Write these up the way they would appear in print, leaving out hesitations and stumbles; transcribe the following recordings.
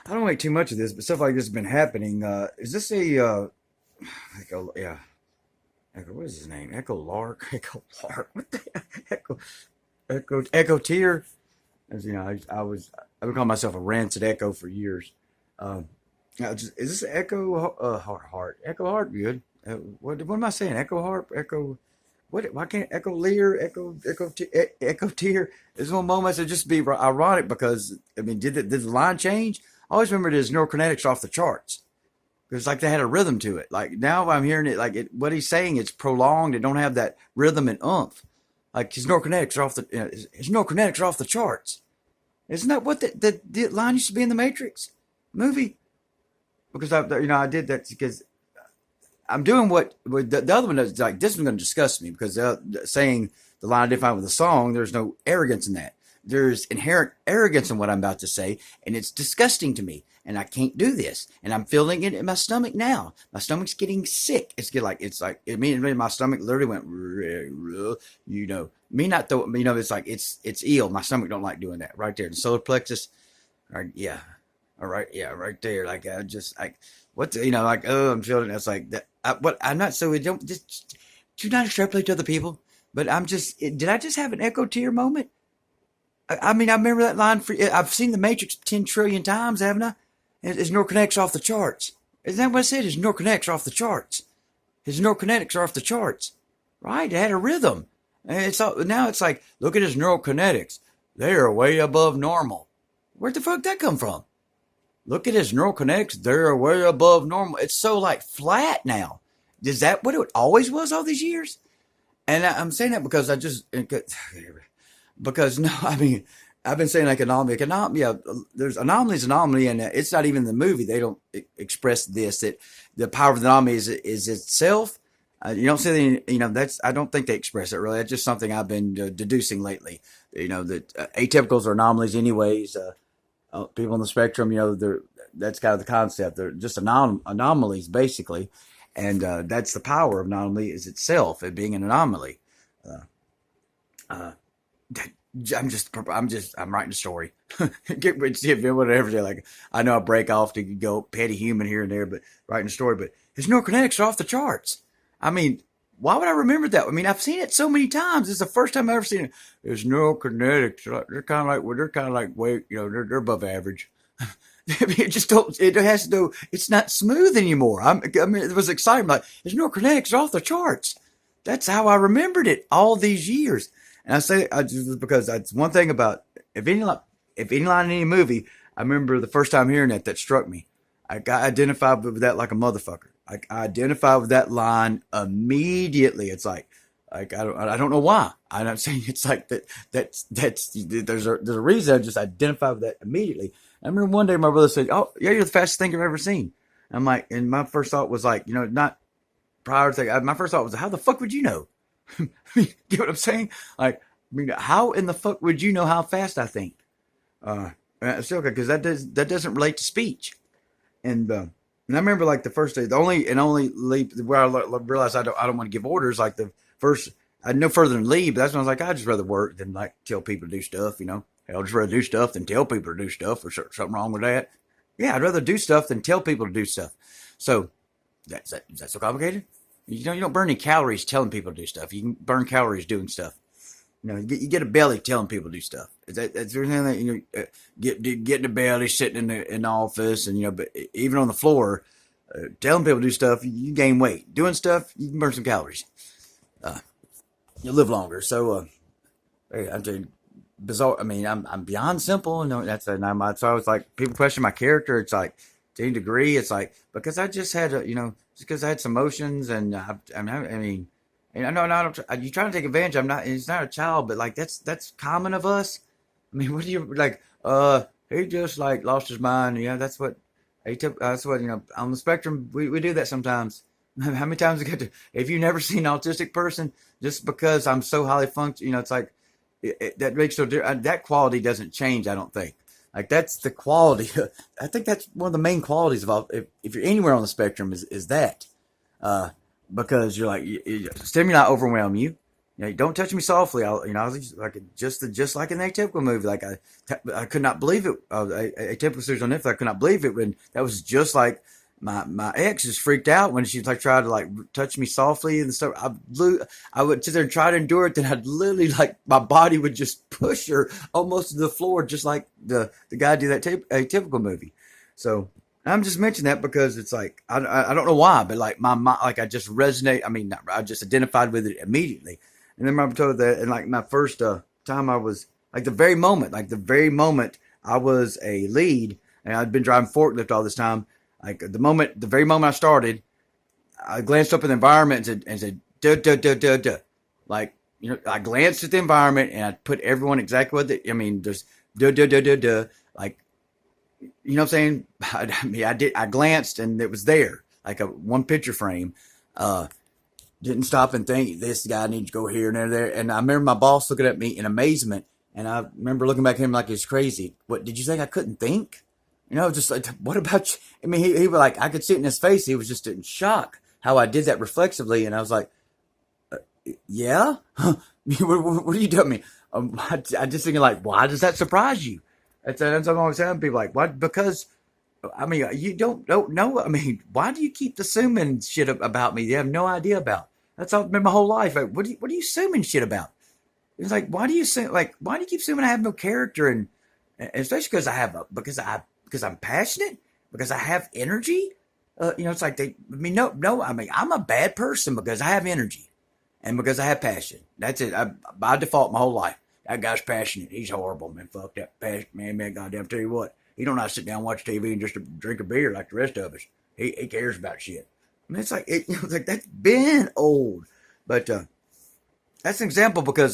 I don't make too much of this, but stuff like this has been happening. Is this a Echo? Yeah, Echo. What is his name? Echo Lark. Echo Lark. What the Echo? Echo Tier. As you know, I've been calling myself a rancid Echo for years. Um, is this Echo Heart? Echo Heart, good. What am I saying? Echo Harp? Echo. What? Why can't Echo Lear? Echo Tier? There's one moment that just be ironic because I mean, did the line change? I always remember his neurokinetics off the charts. It's like they had a rhythm to it. Like now I'm hearing it like what he's saying. It's prolonged. It don't have that rhythm and oomph. Like his neurokinetics are off the his neurokinetics are off the charts. Isn't that what the line used to be in the Matrix movie? Because I did that because I'm doing what the other one is like. This one's going to disgust me because saying the line identified with the song, there's no arrogance in that. There's inherent arrogance in what I'm about to say, and it's disgusting to me. And I can't do this, and I'm feeling it in my stomach now. My stomach's getting sick. My stomach literally went, me not though. It's like it's ill. My stomach don't like doing that right there. The solar plexus, right? Yeah, all right, yeah, right there. Like I just like what like I'm feeling. It's like that. I'm not so. It don't just do not extrapolate to other people. But I'm just. Did I just have an echo tear moment? I mean, I remember that line for. I've seen The Matrix 10 trillion times, haven't I? His neurokinetics off the charts. Isn't that what I said? His neurokinetics are off the charts. His neurokinetics are off the charts. Right? It had a rhythm. And now it's like, look at his neurokinetics. They are way above normal. Where the fuck did that come from? Look at his neurokinetics. They're way above normal. It's so like flat now. Is that what it always was all these years? And I'm saying that because because no, I mean, I've been saying like yeah, there's anomaly, and it's not even the movie. They don't express this that the power of the anomaly is itself. You don't see that's I don't think they express it really. That's just something I've been deducing lately. That atypicals are anomalies, anyways. People on the spectrum, that's kind of the concept. They're just anomalies basically, and that's the power of anomaly is itself, it being an anomaly. Uh, uh, I'm writing a story. Get whatever. Like I know I break off to go petty human here and there, but writing a story. But his neurokinetics are off the charts. I mean, why would I remember that? I mean, I've seen it so many times. It's the first time I've ever seen it. His neurokinetics, they're kind of like way, they're above average. I mean, it just don't. It has to do. It's not smooth anymore. I mean, it was exciting. Like his neurokinetics are off the charts. That's how I remembered it all these years. And I say I just because that's one thing about if any line in any movie, I remember the first time hearing that struck me. I got identified with that like a motherfucker. I identified with that line immediately. It's like I don't know why. I'm not saying it's like that. That's there's a reason I just identified with that immediately. I remember one day my brother said, "Oh yeah, you're the fastest thing I've ever seen." I'm like, and my first thought was like, not prior to my first thought was, how the fuck would you know? I mean, get what I'm saying? Like, I mean, how in the fuck would you know how fast I think? Uh, still, because that doesn't relate to speech. And I remember like the first day, the only leap where I realized I don't want to give orders. Like the first, I'd no further than leave. But that's when I was like, I'd just rather work than like tell people to do stuff. I'll just rather do stuff than tell people to do stuff. Or something wrong with that? Yeah, I'd rather do stuff than tell people to do stuff. So is that so complicated? You don't burn any calories telling people to do stuff. You can burn calories doing stuff. You get a belly telling people to do stuff. That's everything that getting a belly, sitting in the office, and but even on the floor, telling people to do stuff, you gain weight. Doing stuff, you can burn some calories. Uh, you live longer. So, I'm just bizarre. I mean, I'm beyond simple. That's so I was like, people question my character. It's like to any degree, it's like because I just had just because I had some emotions, and I mean. And I know not you trying to take advantage. I'm not. It's not a child, but like that's common of us. I mean, what do you like? He just like lost his mind. That's what. That's what on the spectrum we do that sometimes. How many times I get to? If you've never seen an autistic person, just because I'm so highly functional, it's like that makes so that quality doesn't change. I don't think. Like that's the quality. I think that's one of the main qualities of all. If you're anywhere on the spectrum, is that. Because you're like stimuli overwhelm you. don't touch me softly. I was just like in the Atypical movie. Like I could not believe it. Atypical series on Netflix. I could not believe it when that was just like my ex just freaked out when she like tried to like touch me softly and stuff. I would sit there and try to endure it. Then I'd literally like my body would just push her almost to the floor, just like the guy did that Atypical movie. So I'm just mentioning that because it's like I don't know why, but like my like I just resonate. I mean, I just identified with it immediately. And then I told that, and like my first time I was like the very moment I was a lead, and I'd been driving forklift all this time. Like the very moment I started, I glanced up at the environment and said, duh, duh, duh, duh, duh. Like, I glanced at the environment and I put everyone exactly there's duh, duh, duh, duh, duh. Like, you know what I'm saying? I glanced and it was there, like a one picture frame. Didn't stop and think this guy needs to go here and there. And I remember my boss looking at me in amazement. And I remember looking back at him like he's crazy. What, did you think I couldn't think? Just like, what about you? I mean, he was like, I could see it in his face. He was just in shock how I did that reflexively. And I was like, yeah? What are you doing? I just thinking like, why does that surprise you? That's what I'm always telling people, like, what? Because, I mean, you don't know. I mean, why do you keep assuming shit about me you have no idea about? That's all been my whole life. Like, what are you assuming shit about? It's like, why do you keep assuming I have no character? And especially because I'm passionate, because I have energy. It's like no. I mean, I'm a bad person because I have energy and because I have passion. That's it. By default, my whole life, that guy's passionate. He's horrible, man. Fuck that passion, man. Goddamn, tell you what, he don't not sit down and watch TV and just drink a beer like the rest of us. He cares about shit. I mean, it's like it's like that's been old, but that's an example because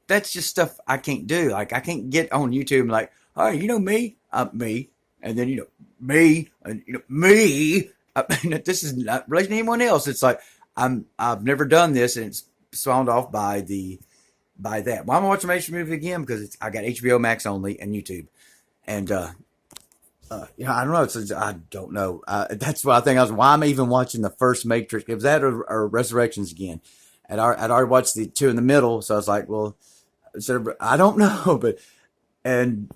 that's just stuff I can't do. Like I can't get on YouTube and like, all right, me, me. And then, me, and, me. I mean, this is not related to anyone else. It's like, I've never done this, and it's spawned off by that. Why am I watching the Matrix movie again? Because I got HBO Max only and YouTube. And, I don't know. I don't know. That's what I think. Why am I even watching the first Matrix? It was that or Resurrections again. I'd already watched the two in the middle. So I was like, well, I don't know, but, and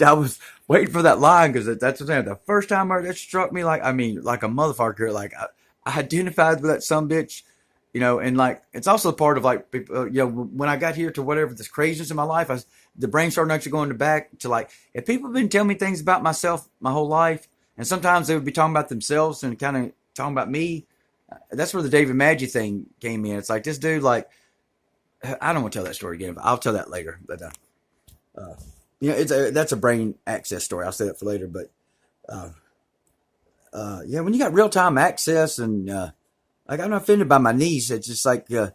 I was waiting for that line because that's what I'm saying. The first time that struck me like a motherfucker. Like I identified with that sumbitch, and like it's also part of like people, when I got here to whatever this craziness in my life, the brain started actually going back to like if people have been telling me things about myself my whole life, and sometimes they would be talking about themselves and kind of talking about me. That's where the David Maggi thing came in. It's like this dude, like I don't want to tell that story again, but I'll tell that later. But that's a brain access story. I'll say that for later. But when you got real time access and like I'm not offended by my niece. It's just like I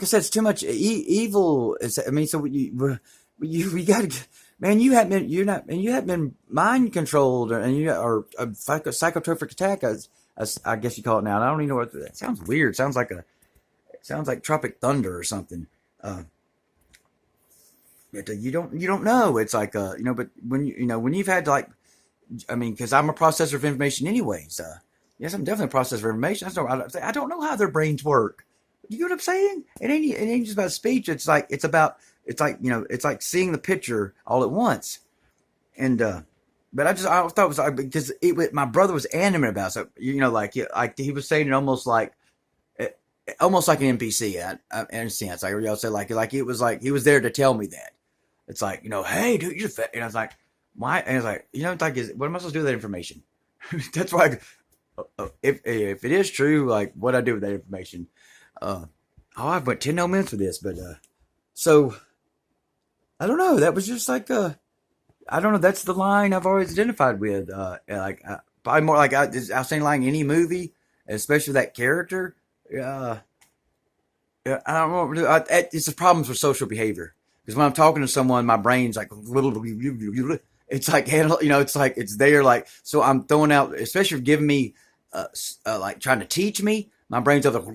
said, it's too much evil. So we got to, man. You haven't been mind controlled, and you are a psychotropic attack, as I guess you call it now. And I don't even know what that sounds weird. It sounds like Tropic Thunder or something. But you don't know. It's like but when when you've had like, I mean, because I'm a processor of information anyways. Yes, I'm definitely a processor of information. I don't know how their brains work. You get what I'm saying? It ain't just about speech. It's like seeing the picture all at once. And but I thought it was because my brother was animate about it. So like he was saying it almost like an NPC in a sense. Like y'all say like it was like he was there to tell me that. It's like, hey dude, you're fat. And I was like, why? And it's like, what am I supposed to do with that information? That's why if it is true, like what I do with that information. I've went 10 minutes for this, but so I don't know. That was just like I don't know. That's the line I've always identified with. Probably more like I was saying, like any movie, especially that character. I don't know. It's the problems with social behavior because when I'm talking to someone, my brain's like it's like it's like it's there. Like so, I'm throwing out, especially for giving me like trying to teach me. My brain's up like,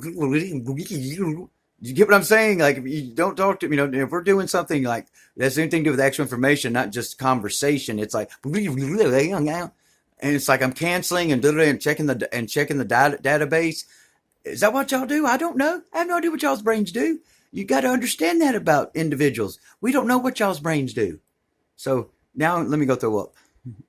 you get what I'm saying? Like, if you don't talk to me, if we're doing something like that's anything to do with actual information, not just conversation, it's like, and it's like I'm canceling and checking the database. Is that what y'all do? I don't know. I have no idea what y'all's brains do. You got to understand that about individuals. We don't know what y'all's brains do. So now let me go throw up.